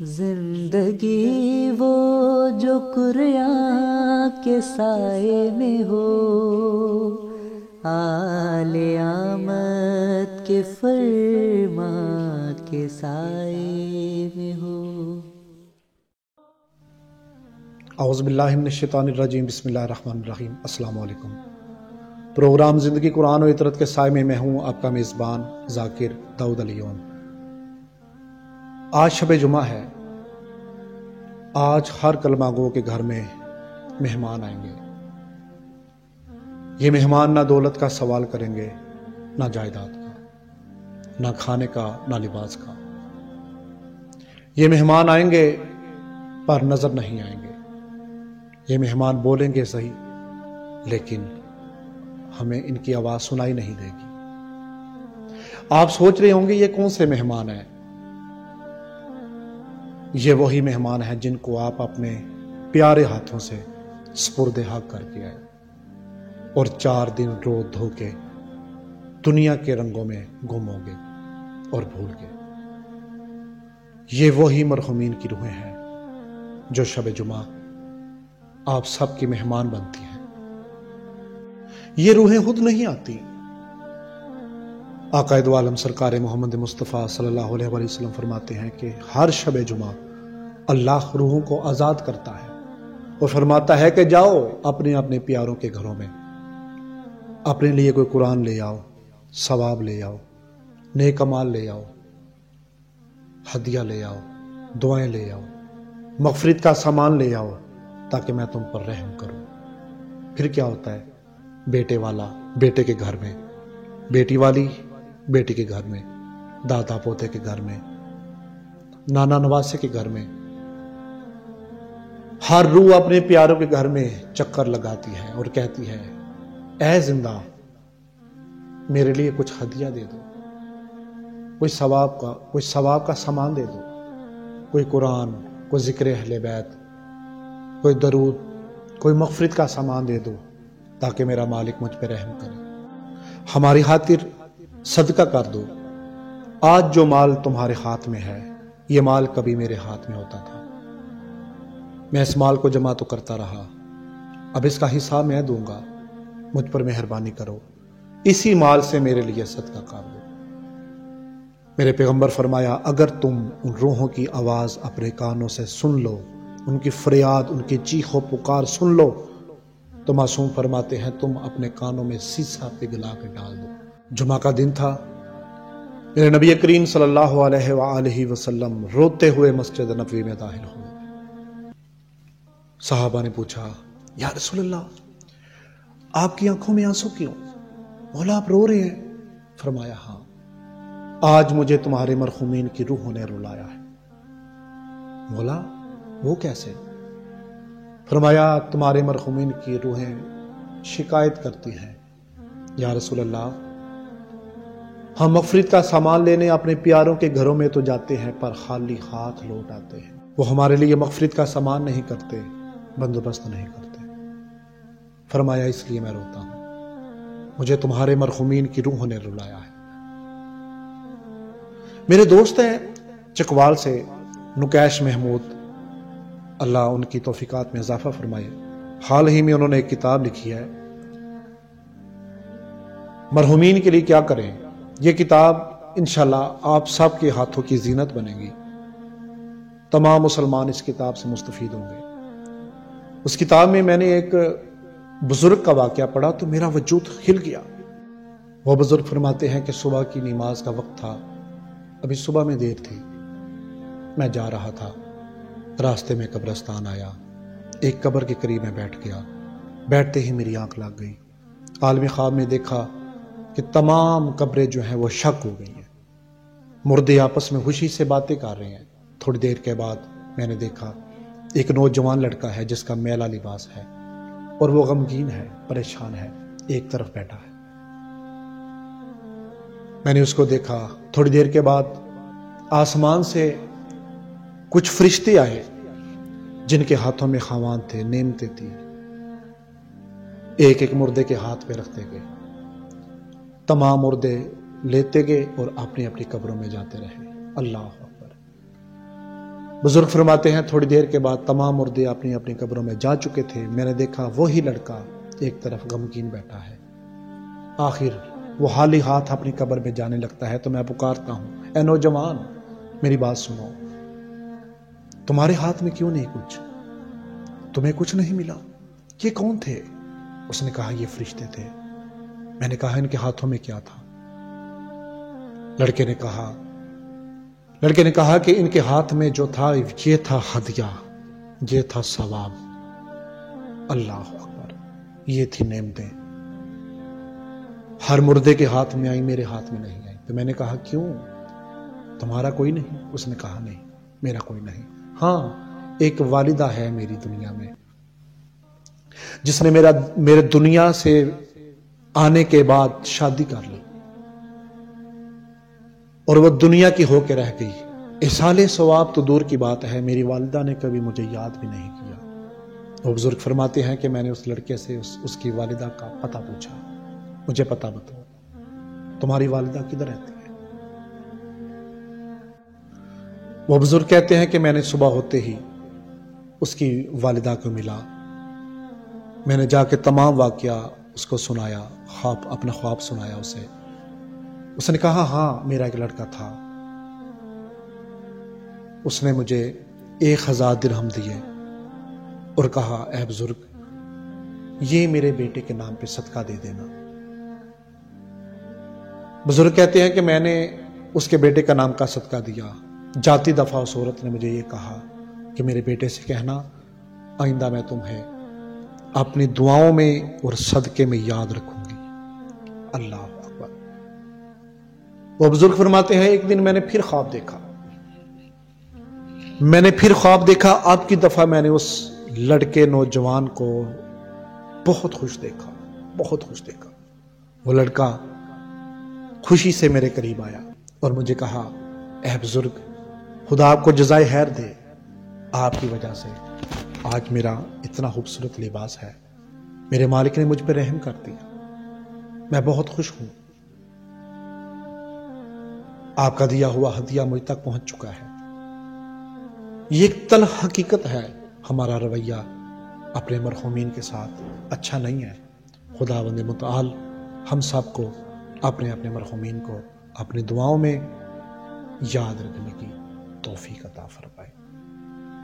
زندگی وہ جو قریاں کے سائے میں ہو، آل آمد کے فرمان کے سائے میں ہو۔ اعوذ باللہ من الشیطان الرجیم، بسم اللہ الرحمن الرحیم۔ السلام علیکم۔ پروگرام زندگی قرآن و عطرت کے سائے میں ہوں آپ کا میزبان ذاکر داؤد علیون۔ آج شب جمعہ ہے۔ آج ہر کلمہ گو کے گھر میں مہمان آئیں گے۔ یہ مہمان نہ دولت کا سوال کریں گے، نہ جائیداد کا، نہ کھانے کا، نہ لباس کا۔ یہ مہمان آئیں گے پر نظر نہیں آئیں گے۔ یہ مہمان بولیں گے صحیح، لیکن ہمیں ان کی آواز سنائی نہیں دے گی۔ آپ سوچ رہے ہوں گے یہ کون سے مہمان ہیں؟ یہ وہی مہمان ہیں جن کو آپ اپنے پیارے ہاتھوں سے سپرد حق کر کے آئے اور 4 دن رو دھو کے دنیا کے رنگوں میں گم ہو گئے اور بھول گئے۔ یہ وہی مرحومین کی روحیں ہیں جو شب جمعہ آپ سب کی مہمان بنتی ہیں۔ یہ روحیں خود نہیں آتی۔ آقا دو عالم سرکار محمد مصطفیٰ صلی اللہ علیہ وآلہ وسلم فرماتے ہیں کہ ہر شب جمعہ اللہ روحوں کو آزاد کرتا ہے اور فرماتا ہے کہ جاؤ اپنے اپنے پیاروں کے گھروں میں، اپنے لیے کوئی قرآن لے آؤ، ثواب لے آؤ، نیک اعمال لے آؤ، ہدیہ لے آؤ، دعائیں لے آؤ، مغفرت کا سامان لے آؤ تاکہ میں تم پر رحم کروں۔ پھر کیا ہوتا ہے؟ بیٹے والا بیٹے کے گھر میں، بیٹی والی بیٹی کے گھر میں، دادا پوتے کے گھر میں، نانا نواسے کے گھر میں، ہر روح اپنے پیاروں کے گھر میں چکر لگاتی ہے اور کہتی ہے اے زندہ میرے لیے کچھ ہدیہ دے دو، کوئی ثواب کا سامان دے دو، کوئی قرآن، کوئی ذکر اہل بیت، کوئی درود، کوئی مغفرت کا سامان دے دو تاکہ میرا مالک مجھ پہ رحم کرے۔ ہماری خاطر صدقہ کر دو۔ آج جو مال تمہارے ہاتھ میں ہے یہ مال کبھی میرے ہاتھ میں ہوتا تھا، میں اس مال کو جمع تو کرتا رہا، اب اس کا حصہ میں دوں گا، مجھ پر مہربانی کرو، اسی مال سے میرے لیے صدقہ کر دو۔ میرے پیغمبر فرمایا اگر تم ان روحوں کی آواز اپنے کانوں سے سن لو، ان کی فریاد، ان کی چیخ و پکار سن لو، تو معصوم فرماتے ہیں تم اپنے کانوں میں سیسا پگھلا کے ڈال دو۔ جمعہ کا دن تھا، میرے نبی کریم صلی اللہ علیہ وآلہ وسلم روتے ہوئے مسجد نبوی میں داخل ہوئے۔ صحابہ نے پوچھا یا رسول اللہ آپ کی آنکھوں میں آنسو کیوں؟ مولا آپ رو رہے ہیں؟ فرمایا ہاں، آج مجھے تمہارے مرحومین کی روحوں نے رلایا ہے۔ مولا وہ کیسے؟ فرمایا تمہارے مرحومین کی روحیں شکایت کرتی ہیں یا رسول اللہ ہم مغفرت کا سامان لینے اپنے پیاروں کے گھروں میں تو جاتے ہیں پر خالی ہاتھ لوٹ آتے ہیں، وہ ہمارے لیے مغفرت کا سامان نہیں کرتے، بندوبست نہیں کرتے۔ فرمایا اس لیے میں روتا ہوں، مجھے تمہارے مرحومین کی روحوں نے رلایا ہے۔ میرے دوست ہیں چکوال سے نکیش محمود، اللہ ان کی توفیقات میں اضافہ فرمائے، حال ہی میں انہوں نے ایک کتاب لکھی ہے مرحومین کے لیے کیا کریں۔ یہ کتاب انشاءاللہ آپ سب کے ہاتھوں کی زینت بنے گی، تمام مسلمان اس کتاب سے مستفید ہوں گے۔ اس کتاب میں میں نے ایک بزرگ کا واقعہ پڑھا تو میرا وجود ہل گیا۔ وہ بزرگ فرماتے ہیں کہ صبح کی نماز کا وقت تھا، ابھی صبح میں دیر تھی، میں جا رہا تھا، راستے میں قبرستان آیا، ایک قبر کے قریب میں بیٹھ گیا، بیٹھتے ہی میری آنکھ لگ گئی۔ عالم خواب میں دیکھا کہ تمام قبریں جو ہیں وہ شک ہو گئی ہیں، مردے آپس میں خوشی سے باتیں کر رہے ہیں۔ تھوڑی دیر کے بعد میں نے دیکھا ایک نوجوان لڑکا ہے جس کا میلا لباس ہے اور وہ غمگین ہے، پریشان ہے، ایک طرف بیٹھا ہے۔ میں نے اس کو دیکھا۔ تھوڑی دیر کے بعد آسمان سے کچھ فرشتے آئے جن کے ہاتھوں میں خوان تھے، نعمتیں تھی، ایک ایک مردے کے ہاتھ پہ رکھتے گئے، تمام مردے لیتے گئے اور اپنی اپنی قبروں میں جاتے رہے۔ اللہ اکبر۔ بزرگ فرماتے ہیں تھوڑی دیر کے بعد تمام مردے اپنی اپنی قبروں میں جا چکے تھے. میں نے دیکھا وہی لڑکا ایک طرف غمگین بیٹھا ہے. آخر وہ خالی ہاتھ اپنی قبر میں جانے لگتا ہے تو میں پکارتا ہوں, اے نوجوان میری بات سنو, تمہارے ہاتھ میں کیوں نہیں کچھ؟ تمہیں کچھ نہیں ملا؟ یہ کون تھے؟ اس نے کہا یہ فرشتے تھے. میں نے کہا ان کے ہاتھوں میں کیا تھا؟ لڑکے نے کہا کہ ان کے ہاتھ میں جو تھا یہ تھا ہدیہ, یہ تھا ثواب. اللہ اکبر, یہ تھی نعمتیں. ہر مردے کے ہاتھ میں آئی, میرے ہاتھ میں نہیں آئی. تو میں نے کہا کیوں, تمہارا کوئی نہیں؟ اس نے کہا نہیں میرا کوئی نہیں. ہاں ایک والدہ ہے میری دنیا میں جس نے میرے دنیا سے آنے کے بعد شادی کر لی اور وہ دنیا کی ہو کے رہ گئی. احصال ثواب تو دور کی بات ہے, میری والدہ نے کبھی مجھے یاد بھی نہیں کیا. وہ بزرگ فرماتے ہیں کہ میں نے اس لڑکے سے اس کی والدہ کا پتہ پوچھا, مجھے پتہ بتاؤ تمہاری والدہ کدھر رہتی ہے؟ وہ بزرگ کہتے ہیں کہ میں نے صبح ہوتے ہی اس کی والدہ کو ملا. میں نے جا کے تمام واقعہ اس کو سنایا, اپنا خواب سنایا اسے. اس نے کہا ہاں میرا ایک لڑکا تھا, اس نے مجھے 1000 درہم دیے اور کہا اے بزرگ یہ میرے بیٹے کے نام پہ صدقہ دے دینا. بزرگ کہتے ہیں کہ میں نے اس کے بیٹے کا نام کا صدقہ دیا. جاتی دفعہ اس عورت نے مجھے یہ کہا کہ میرے بیٹے سے کہنا آئندہ میں تمہیں اپنی دعاؤں میں اور صدقے میں یاد رکھوں گی. اللہ اکبر. وہ بزرگ فرماتے ہیں ایک دن میں نے پھر خواب دیکھا. اب کی دفعہ میں نے اس لڑکے نوجوان کو بہت خوش دیکھا. وہ لڑکا خوشی سے میرے قریب آیا اور مجھے کہا اے بزرگ خدا آپ کو جزائے خیر دے, آپ کی وجہ سے آج میرا اتنا خوبصورت لباس ہے. میرے مالک نے مجھ پہ رحم کر دیا, میں بہت خوش ہوں. آپ کا دیا ہوا ہدیہ مجھ تک پہنچ چکا ہے. یہ ایک تلخ حقیقت ہے, ہمارا رویہ اپنے مرحومین کے ساتھ اچھا نہیں ہے. خداوند متعال ہم سب کو اپنے مرحومین کو اپنی دعاؤں میں یاد رکھنے کی توفیق عطا فرمائے.